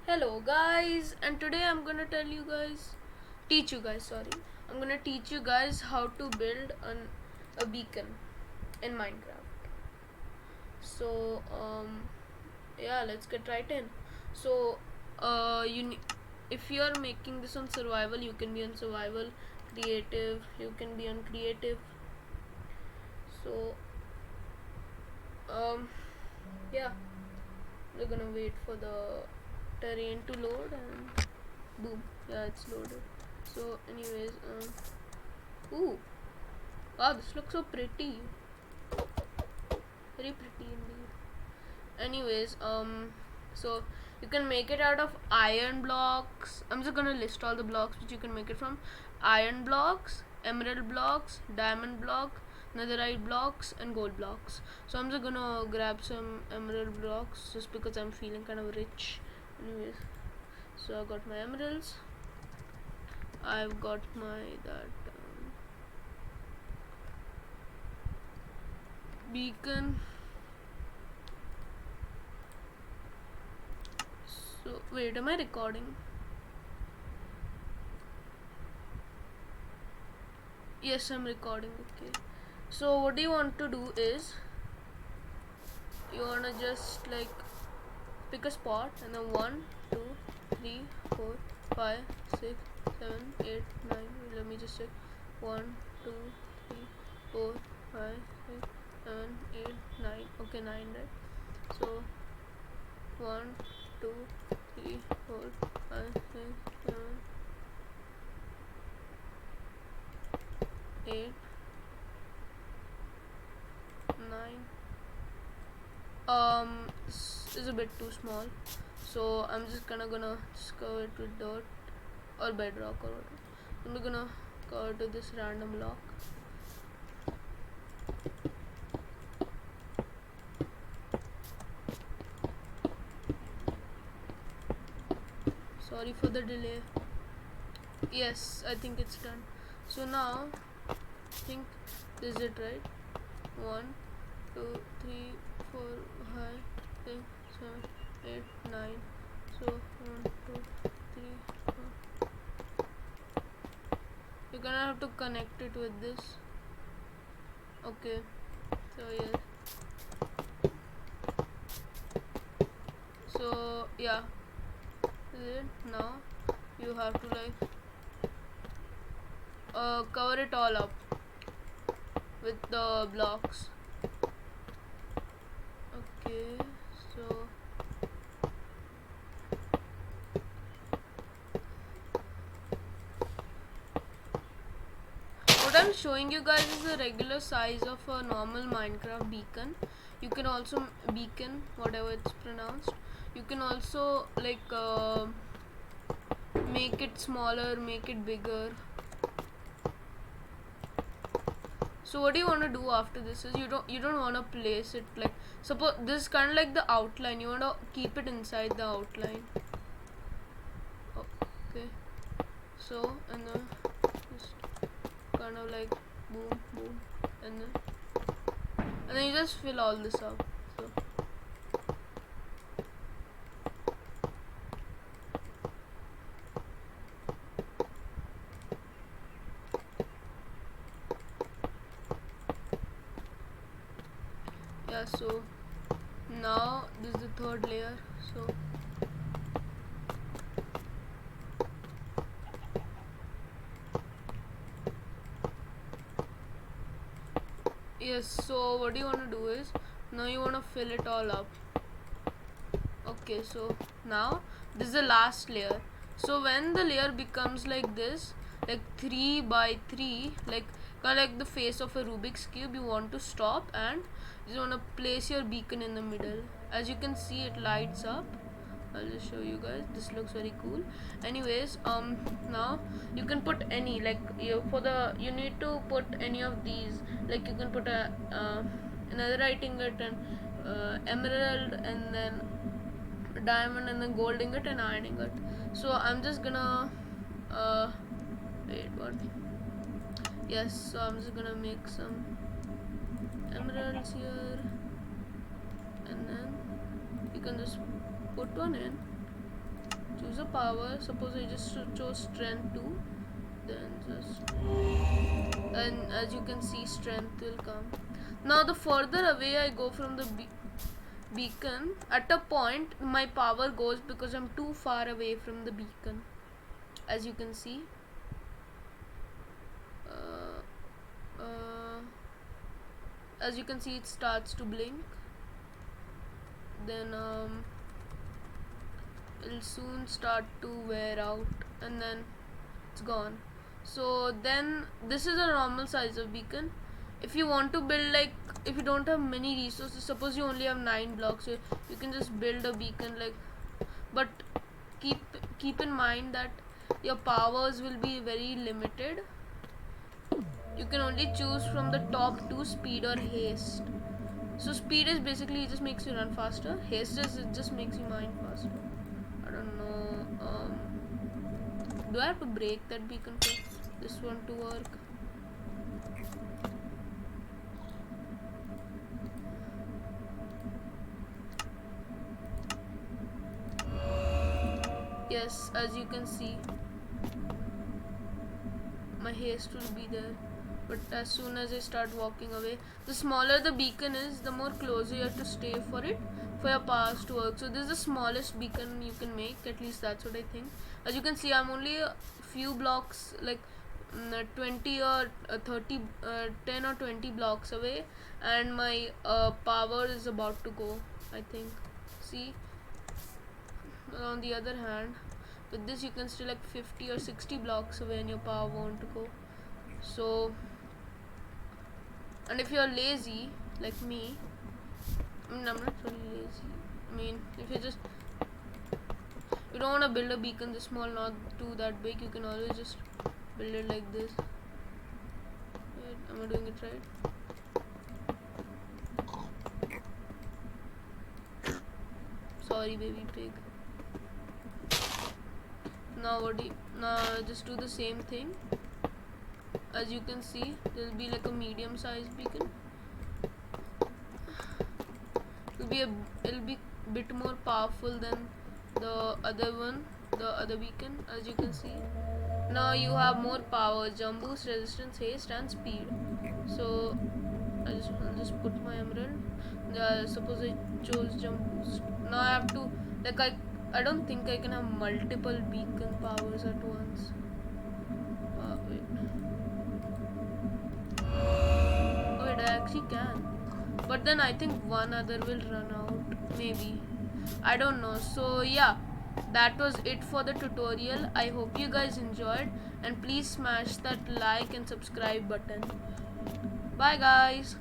Hello guys, and today I'm gonna teach you guys, I'm gonna teach you guys how to build a beacon in Minecraft. So, yeah, let's get right in. So, if you are making this on survival, you can be on survival, creative, you can be on creative. So, um, yeah, we're gonna wait for the terrain to load and boom, yeah, it's loaded. So anyways, ooh, wow, this looks so pretty, very pretty indeed. Anyways, so you can make it out of iron blocks. I'm just gonna list all the blocks which you can make it from: iron blocks, emerald blocks, diamond block, netherite blocks, and gold blocks. So I'm just gonna grab some emerald blocks just because I'm feeling kind of rich. Anyways, so I got my emeralds. I've got my that beacon. So wait, am I recording? Yes, I'm recording. Okay. So what you want to do is you wanna just like pick a spot and then 1, 2, 3, 4, 5, 6, 7, 8, 9. Let me just check. 1, 2, 3, 4, 5, 6, 7, 8, 9. Okay, 9, right? So 1, 2, 3, 4, 5, 6, 7, 8, 9. This is a bit too small, so I'm just gonna just cover it with dirt or bedrock or whatever. I'm gonna cover to this random lock. Sorry for the delay. Yes, I think it's done. So now I think this is it, right? 1, 2, 3, 4, 5, 6, 7, 8, 9. So 1, 2, 3, 4. You're gonna have to connect it with this. Okay. So yes. So yeah, then now you have to like cover it all up with the blocks. Okay, so what I'm showing you guys is the regular size of a normal Minecraft beacon. You can also beacon, whatever it's pronounced. You can also like make it smaller, make it bigger. So what you want to do after this is you don't want to place it like, suppose this is kind of like the outline. You want to keep it inside the outline. Okay. So and then just kind of like boom boom and then you just fill all this up. So yeah, so now this is the third layer. So yes, so what you want to do is now you want to fill it all up. Okay, so now this is the last layer. So when the layer becomes like this, like 3 by 3, like kind of like the face of a Rubik's cube, you want to stop and you want to place your beacon in the middle. As you can see, it lights up. I'll just show you guys. This looks very cool. Anyways, now you can put any, like you need to put any of these. Like you can put another ingot and emerald and then diamond and then gold ingot and iron ingot. So I'm just gonna wait, what? Yes, so I'm just gonna make some emeralds here and then you can just put one in choose a power. Suppose I just chose strength 2, then just, and as you can see, strength will come. Now the further away I go from the beacon, at a point my power goes because I'm too far away from the beacon. As you can see, as you can see, it starts to blink. Then it'll soon start to wear out, and then it's gone. So then this is a normal size of beacon. If you want to build, like, if you don't have many resources, suppose you only have 9 blocks, you can just build a beacon, like, but keep in mind that your powers will be very limited. You can only choose from the top 2, speed or haste. So speed is basically, it just makes you run faster. Haste is, it just makes you mine faster. I don't know. Do I have to break that beacon for this one to work? Yes, as you can see, my haste will be there. But as soon as I start walking away, the smaller the beacon is, the more closer you have to stay for it, for your powers to work. So this is the smallest beacon you can make, at least that's what I think. As you can see, I'm only a few blocks, like 20 or 30, 10 or 20 blocks away, and my power is about to go, I think. See, on the other hand, with this you can stay like 50 or 60 blocks away and your power won't go. So, and if you're lazy like me, I mean, I'm not really lazy, I mean, if you don't want to build a beacon this small, not too that big, you can always just build it like this. Wait, am I doing it right? Sorry, baby pig. Now just do the same thing. As you can see, there will be like a medium sized beacon. It'll be bit more powerful than the other one, the other beacon. As you can see, now you have more power: jump boost, resistance, haste, and speed. So I'll just put my emerald. Suppose I chose jump boost. Now I have to, like, I don't think I can have multiple beacon powers at once. Wait. Oh wait, I actually can. But then I think one other will run out. Maybe. I don't know. So yeah, that was it for the tutorial. I hope you guys enjoyed, and please smash that like and subscribe button. Bye guys.